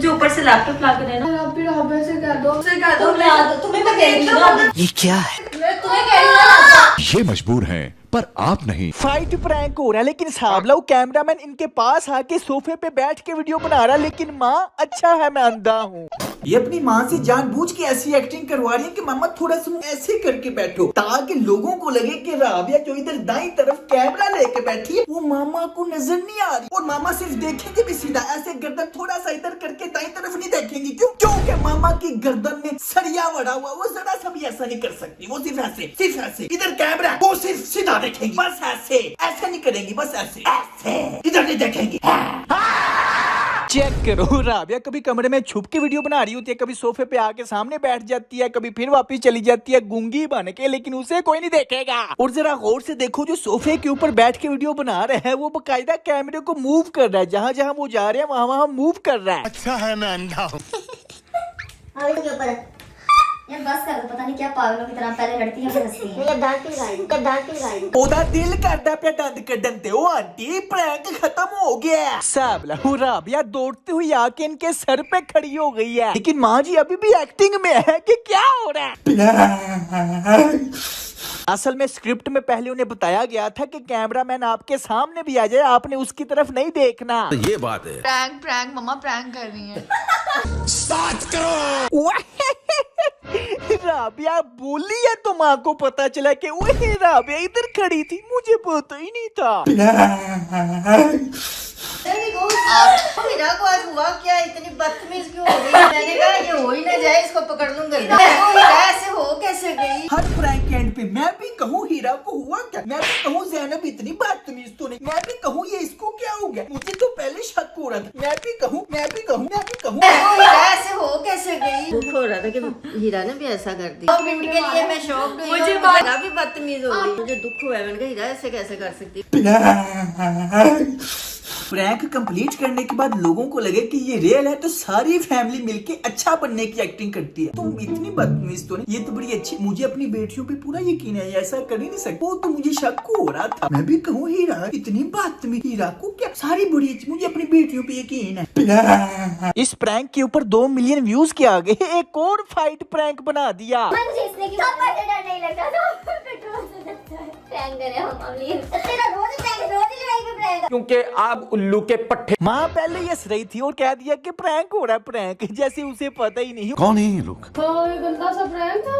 मुझे ऊपर से लैपटॉप ला के देना। फिर हमें से कह दो, तुम्हें मैं कह रही हूँ ये क्या है? मैं तुम्हें कह रही हूँ ये मजबूर हैं पर आप नहीं। फाइट प्रैंक हो रहा है लेकिन साबलाऊ कैमरामैन इनके पास आके सोफे पे बैठ के वीडियो बना रहा है, लेकिन माँ अच्छा है मैं अंधा हूँ। ये अपनी माँ से जानबूझ के ऐसी एक्टिंग करवा रही है कि मामा थोड़ा सा ऐसे करके बैठो ताकि लोगों को लगे कि राबिया जो इधर दाईं तरफ कैमरा लेके बैठी है वो मामा को नजर नहीं आ रही, और मामा सिर्फ देखेंगे भी सीधा, ऐसे गर्दन थोड़ा सा इधर करके दाईं तरफ नहीं देखेंगी। क्यों? क्योंकि मामा की गर्दन में सरिया बड़ा हुआ, वो जरा सा भी ऐसा नहीं कर सकती, वो सिर्फ ऐसे इधर कैमरा, वो सिर्फ सीधा देखेंगी, बस ऐसे नहीं करेंगी, बस ऐसे इधर नहीं देखेंगी। चेक करो, राबिया कभी कमरे में छुप के वीडियो बना रही होती है, कभी सोफे पे आके सामने बैठ जाती है, कभी फिर वापस चली जाती है गूंगी बन के, लेकिन उसे कोई नहीं देखेगा। और जरा गौर से देखो, जो सोफे के ऊपर बैठ के वीडियो बना रहे हैं वो बकायदा कैमरे को मूव कर रहा है, जहाँ जहाँ वो जा रहे हैं वहाँ वहाँ मूव कर रहा है। अच्छा है मैं अंधा हूँ। यार बस कर, पता नहीं क्या पागलों की तरह पहले लड़ती है फिर हंसती है। ये डांट की गाड़ी ओदा दिल करदा पे दंद कड्डन ते ओ आंटी प्रैंक खत्म हो गया। साबला राबिया दौड़ती हुई आके इनके सर पे खड़ी हो गई है, लेकिन माँ जी अभी भी एक्टिंग में है कि क्या हो रहा है। असल में स्क्रिप्ट में पहले उन्हें बताया गया था कि कैमरामैन आपके सामने भी आ जाए, आपने उसकी तरफ नहीं देखना। ये बात है। प्रैंक मम्मा प्रैंक कर रही है। साथ करो। राबिया बोली है तो माँ को पता चला कि वही राबिया इधर खड़ी थी, मुझे पता ही नहीं था। हीरा को आज हुआ क्या, इतनी बदतमीज क्यों हो गई? मैंने कहा ये हो ही ना जाए, इसको पकड़ लूंगा। हीरा ऐसे हो कैसे गई? हर प्रैंक के एंड पे मैं भी कहूँ हीरा को हुआ क्या, मैं भी कहूँ ज़ैनब इतनी बदतमीज तो नहीं, मैं भी कहूँ ये इसको क्या हो गया, मुझे तो पहले शक हो रहा था, मैं भी कहूँ हीरा ऐसे हो कैसे गई? दुख हो रहा था कि हीरा ने भी ऐसा कर दिया। 2 मिनट के लिए मैं शॉक्ड हुई, मुझे हीरा भी बदतमीज हो गई, मुझे दुख हुआ। मैंने कहा हीरा ऐसे कैसे कर सकती? प्रैंक कंप्लीट करने के बाद लोगों को लगे कि ये रियल है तो सारी फैमिली मिलके अच्छा बनने की एक्टिंग करती है। तुम इतनी बदतमीज तो नहीं, ये तो बड़ी अच्छी, मुझे अपनी बेटियों पे पूरा यकीन है, ऐसा कर ही नहीं सकते। वो तो मुझे शक हो रहा था, मैं भी कहूँ हीरा इतनी बदतमीज, हीरा को क्या, सारी बड़ी अच्छी, मुझे अपनी बेटियों पे यकीन है। इस प्रैंक के ऊपर 2 मिलियन व्यूज के आगे एक और फाइट प्रैंक बना दिया। मुझे इसने की थप्पड़ से डर नहीं लगता, तो पेट्रोल से डरता है। प्रैंक करे हम अमीर, तेरा रोज लड़ाई पे प्रैंक, क्योंकि आप उल्लू के पट्टे। माँ पहले हंस रही थी और कह दिया कि प्रैंक हो रहा है, प्रैंक, जैसे उसे पता ही नहीं। कौन है ये लोग? ये गंदा सा प्रैंक था।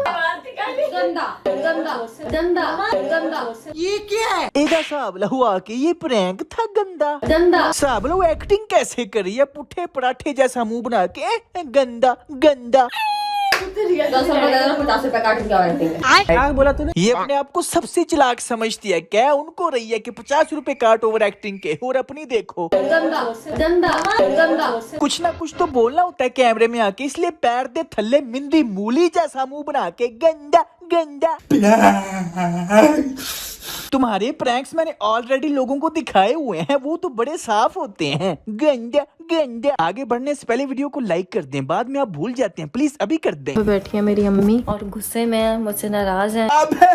ये क्या है? एदा साबला हुआ कि ये प्रैंक था गंदा। साबला एक्टिंग कैसे करी है, पुट्ठे पराठे जैसा मुंह बना के, गंदा। 50 रुपए काट के क्या बोला तूने? ये अपने आप को सबसे चालाक समझती है, क्या उनको रही है कि 50 रुपए काट ओवर एक्टिंग के, और अपनी देखो गंदा। कुछ ना कुछ तो बोलना होता है कैमरे में आके, इसलिए पैर दे थल्ले मिंदी मूली जैसा मुंह बना के गंदा। तुम्हारे प्रैंक्स मैंने ऑलरेडी लोगों को दिखाए हुए हैं, वो तो बड़े साफ होते हैं। गंदा। आगे बढ़ने से पहले वीडियो को लाइक कर दें, बाद में आप भूल जाते हैं, प्लीज अभी कर दें। बैठी है मेरी अम्मी और गुस्से में है, मुझसे नाराज है। अबे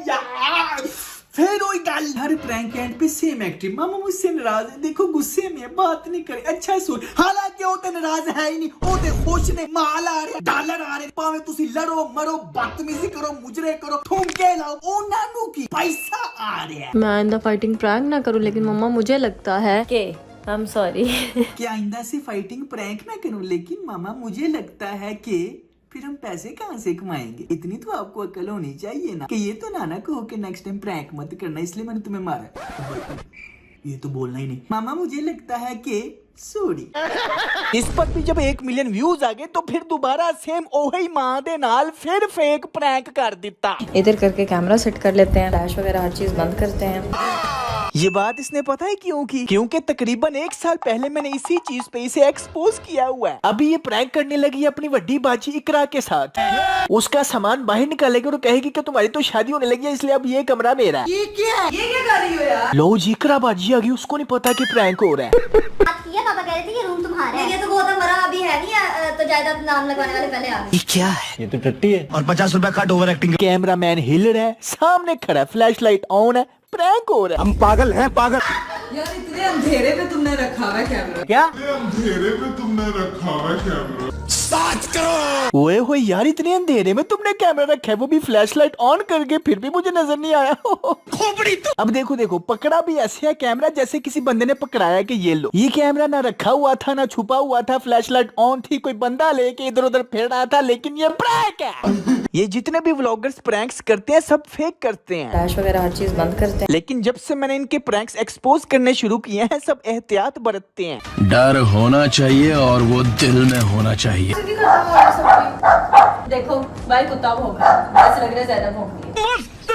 यार फिर वही गल, हर प्रैंक के एंड पे सेम एक्टिंग, मामा मुझसे नाराज है, देखो गुस्से में बात नहीं करे, अच्छा सुन, हालांकि वो तो नाराज है ही नहीं, वो तो खुश ने, माल आ रहे, डॉलर आ रहे, पावे तुसी लड़ो मरो बदतमीजी करो, मुजरे करो, ठुमके लाओ, ओ नानू की पैसा आ रहा है। मैं आइंदा फाइटिंग प्रैंक ना करूं, लेकिन मम्मा मुझे लगता है कि आई एम सॉरी कि आइंदा से फाइटिंग प्रैंक ना करूं, लेकिन मामा मुझे लगता है कि फिर हम पैसे कहाँ से कमाएंगे? इतनी तो आपको अकल होनी चाहिए ना कि ये तो नाना कहो कि नेक्स्ट टाइम प्रैंक मत करना, इसलिए मैंने तुम्हें मारा। ये तो बोलना ही नहीं। मामा मुझे लगता है कि सॉरी। इस पर भी जब 1 मिलियन व्यूज आ गए तो फिर दोबारा सेम ओही मां दे नाल फिर फेक प्रैंक कर दिता। इधर करके कैमरा सेट कर लेते हैं, फ्लैश वगैरह हर चीज बंद करते हैं। ये बात इसने पता है क्यों की? क्योंकि तकरीबन 1 साल पहले मैंने इसी चीज पे इसे एक्सपोज किया हुआ है। अभी ये प्रैंक करने लगी है अपनी बड़ी बाजी इकरा के साथ। उसका सामान बाहर निकालेगी और कहेगी कि तुम्हारी तो शादी होने लगी है, इसलिए अब ये कमरा मेरा है। ये क्या कर रही हो यार? लो जी इकरा बाजी आ गई, उसको नहीं पता कि प्रैंक हो रहा है। पापा कह रहे थे ये रूम तुम्हारा है। ये तो गौतम मरा अभी है नहीं, तो जायदाद नाम लगवाने वाले पहले आ गए। ये क्या है? ये तो टट्टी है। और 50 रुपए काट ओवर एक्टिंग। कैमरामैन हिल रहा है, सामने खड़ा, फ्लैशलाइट ऑन है, प्रैंक हो रहा है। हम पागल हैं, पागल। यार इतने अंधेरे में तुमने रखा हुआ है कैमरा। क्या अंधेरे में तुमने रखा हुआ है कैमरा। साच करो। ओए होए यार, इतने अंधेरे में तुमने कैमरा रखा है, वो भी फ्लैशलाइट ऑन करके, फिर भी मुझे नजर नहीं आया। खोपड़ी तो। अब देखो देखो, पकड़ा भी ऐसे है कैमरा जैसे किसी बंदे ने पकड़ाया कि ये लो। ये कैमरा ना रखा हुआ था ना छुपा हुआ था, फ्लैशलाइट ऑन थी, कोई बंदा लेके इधर उधर फिर रहा था, लेकिन ये प्रैंक है। ये जितने भी व्लॉगर्स प्रैंक्स करते हैं सब फेक करते हैं, फ्लैश वगैरह हर चीज बंद करते हैं। लेकिन जब से मैंने इनके प्रैंक्स एक्सपोज करने शुरू किए हैं सब एहतियात बरतते हैं। डर होना चाहिए और वो दिल में होना चाहिए। देखो भाई कुत्ता भौंक रहा है, ऐसे लग रहा है ज्यादा भौंक रही है।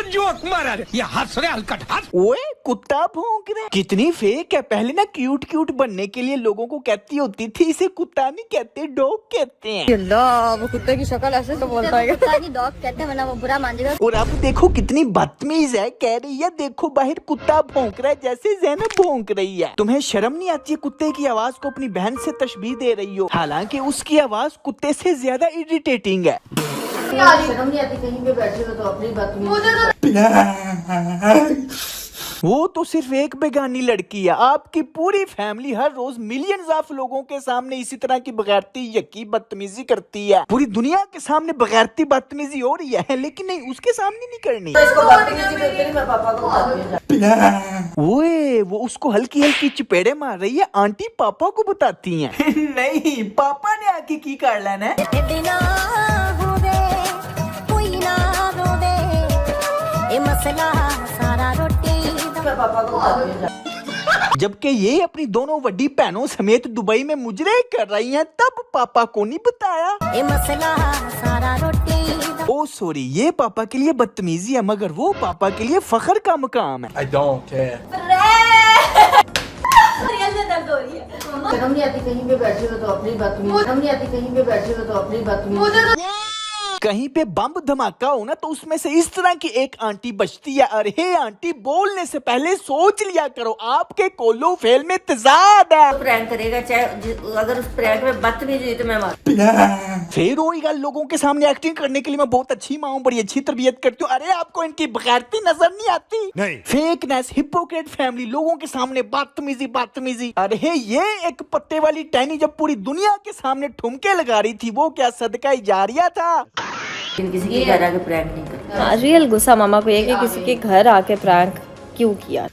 जोक मारा रे, ये हंस रहे हलकट हंस। ओए कुत्ता भौंक रहा है, कितनी फेक है। पहले ना क्यूट क्यूट बनने के लिए लोगों को कहती होती थी इसे कुत्ता नहीं कहते डॉग कहते हैं। अल्लाह, वो कुत्ते की शक्ल ऐसे तो बोलता है। कुत्ता नहीं डॉग कहते हैं, वरना वो बुरा मान जाएगा। और अब देखो कितनी बदतमीज है, कह रही है देखो बाहर कुत्ता भौंक रहा है जैसे ज़ैनब भौंक रही है। तुम्हें शर्म नहीं आती है कुत्ते की आवाज को अपनी बहन से तशबीह दे रही हो, हालांकि उसकी आवाज कुत्ते से ज्यादा इरिटेटिंग है। शर्म नहीं आती कहीं पे बैठे हो तो अपनी बात वो तो सिर्फ एक बेगानी लड़की है, आपकी पूरी फैमिली हर रोज मिलियंस ऑफ लोगों के सामने इसी तरह की बगैरती यकी बदतमीजी करती है। पूरी दुनिया के सामने बगैरती बदतमीजी हो रही है, लेकिन नहीं उसके सामने नहीं करनी। इसको बदतमीजी करके नहीं, मैं पापा को बताती हूँ। ओए वो उसको हल्की हल्की चपेड़े मार रही है, आंटी पापा को बताती हैं। नहीं, पापा ने आके की कर लेना है। मैं पापा को बताती हूँ। जबकि ये अपनी दोनों बड़ी बहनों समेत दुबई में मुजरे कर रही हैं, तब पापा को नहीं बताया। ओ सॉरी, ये पापा के लिए बदतमीजी है, मगर वो पापा के लिए फख्र का मकाम है। रियल में दर्द हो रही है। शर्म नहीं आती कहीं पे बैठे हो तो अपनी बात शर्म नहीं आती कहीं पे बैठे हो तो अपनी बात कहीं पे बम धमाका हो ना तो उसमें से इस तरह की एक आंटी बचती है, अरे आंटी बोलने से पहले सोच लिया करो, आपके कोल्लू फेल में तेजाब है। प्रैंक करेगा, चाहे अगर उस प्रैंक में बदतमीजी हुई तो मैं मार। फिर वही गल, लोगों के सामने एक्टिंग करने के लिए मैं बहुत अच्छी माँ हूँ, बड़ी अच्छी तरबियत करती हूँ। अरे आपको इनकी बगैरती नजर नहीं आती? नहीं। फेकनेस, हिपोक्रेट फैमिली, लोगों के सामने बदतमीजी बदतमीजी। अरे ये एक पत्ते वाली टहनी जब पूरी दुनिया के सामने ठुमके लगा रही थी, वो क्या सदका जारिया था? किसी के घर आके प्रैंक नहीं करता। हाँ, रियल गुस्सा मामा को ये कि किसी के घर आके प्रैंक क्यों किया।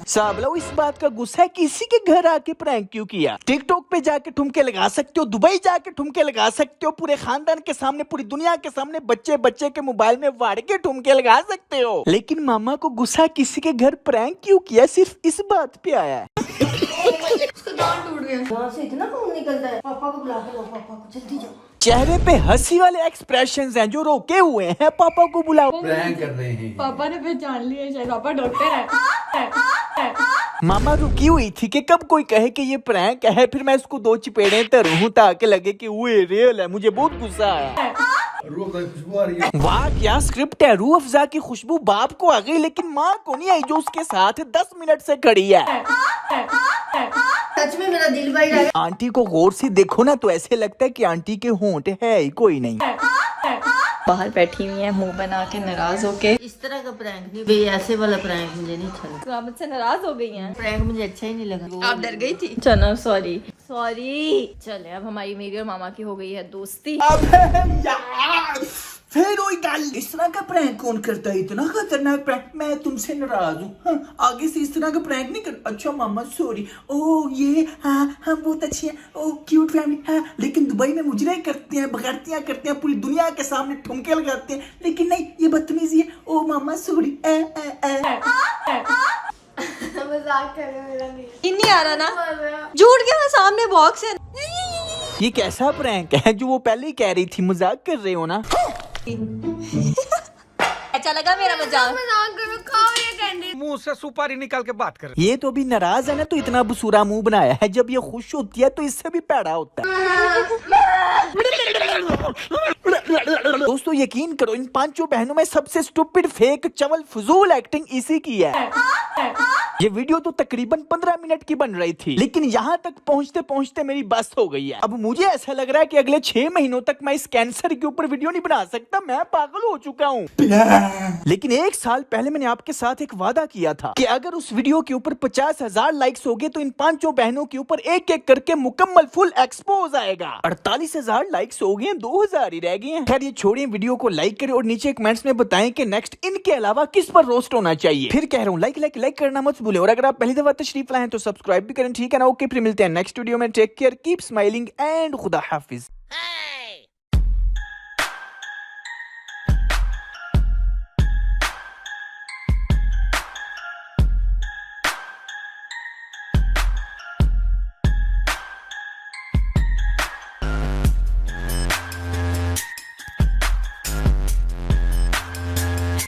साहब लो इस बात का गुस्सा है कि किसी के घर आके प्रैंक क्यों किया। टिकटॉक पे जाके ठुमके लगा सकते हो, दुबई जाके ठुमके लगा सकते हो, पूरे खानदान के सामने, पूरी दुनिया के सामने बच्चे बच्चे के मोबाइल में वाड़ के ठुमके लगा सकते हो, लेकिन मामा को गुस्सा किसी के घर प्रैंक क्यों किया सिर्फ इस बात पे आया है। यहाँ से इतना खून निकलता है। पापा को बुला के लो, पापा को जल्दी जाओ। चेहरे पे हंसी वाले एक्सप्रेशंस हैं जो रोके हुए हैं, पापा को बुलाओ। पापा ने पहचान लिया शायद, पापा डॉक्टर है। मामा रुकी हुई थी कि कब कोई कहे कि ये प्रैंक है, फिर मैं इसको दो चपेड़े तरूं ताकि लगे कि वो रियल है। मुझे बहुत गुस्सा आया। वाह क्या स्क्रिप्ट है, रूह अफ़ज़ा की खुशबू बाप को आ गई लेकिन माँ को नहीं आई जो उसके साथ 10 मिनट से खड़ी है। सच में मेरा दिल भाई रहा। आंटी को गौर से देखो ना तो ऐसे लगता है कि आंटी के होंठ है ही कोई नहीं। बाहर बैठी हुई है मुंह बना के नाराज होके। इस तरह का प्रैंक नहीं भाई, ऐसे वाला प्रैंक मुझे नहीं अच्छा लगा। तो आप मुझसे नाराज हो गई हैं? प्रैंक मुझे अच्छा ही नहीं लगा। आप डर गई थी? चलो सॉरी चले, अब हमारी मेरी और मामा की हो गई है दोस्ती। फिर वही गल, इस तरह का प्रैंक कौन करता है? इतना खतरनाक प्रैंक। मैं तुमसे नाराज हूँ, हाँ, आगे से इस तरह का प्रैंक नहीं कर। अच्छा मामा सॉरी। ओ ये हाँ हम बहुत अच्छे हैं, ओ क्यूट फैमिली, हाँ, लेकिन दुबई में मुजरे करते हैं, बगैरतियाँ करते हैं, पूरी दुनिया के सामने ठुमके लगाते हैं, लेकिन नहीं ये बदतमीजी है। ओ मामा सॉरी। मजाक कर रहे हो, मेरा नहीं। नहीं आ रहा ना, झूठ के सामने बॉक्स है। ये कैसा प्रैंक है जो वो पहले ही कह रही थी मजाक कर रहे हो ना? अच्छा लगा मेरा मजाक? मजाक करो, खाओ ये कैंडी। मुंह से सुपारी निकाल के बात कर। ये तो अभी नाराज है ना तो इतना बसूरा मुंह बनाया है, जब ये खुश होती है तो इससे भी पैड़ा होता है। दोस्तों यकीन करो, इन पांचों बहनों में सबसे स्टूपिड, फेक, चवल, फजूल एक्टिंग इसी की है। ये वीडियो तो तकरीबन 15 मिनट की बन रही थी, लेकिन यहाँ तक पहुँचते पहुँचते मेरी बस हो गई है। अब मुझे ऐसा लग रहा है कि अगले 6 महीनों तक मैं इस कैंसर के ऊपर वीडियो नहीं बना सकता, मैं पागल हो चुका हूँ। लेकिन 1 साल पहले मैंने आपके साथ एक वादा किया था कि अगर उस वीडियो के ऊपर 50,000 लाइक्स हो गए तो इन पांचों बहनों के ऊपर एक एक करके मुकम्मल फुल एक्सपोज आएगा। 48,000 लाइक्स हो गए, 2,000 ही रह गए हैं। खैर ये छोड़िए, वीडियो को लाइक करें और नीचे कमेंट्स में बताएं कि नेक्स्ट इनके अलावा किस पर रोस्ट होना चाहिए। फिर कह रहा हूँ लाइक करना मत भूलें, और अगर आप पहली दफा तशरीफ लाए हैं तो सब्सक्राइब भी करें, ठीक है ना? ओके, फिर मिलते हैं नेक्स्ट वीडियो में। Take care, keep smiling and खुदा हाफिज।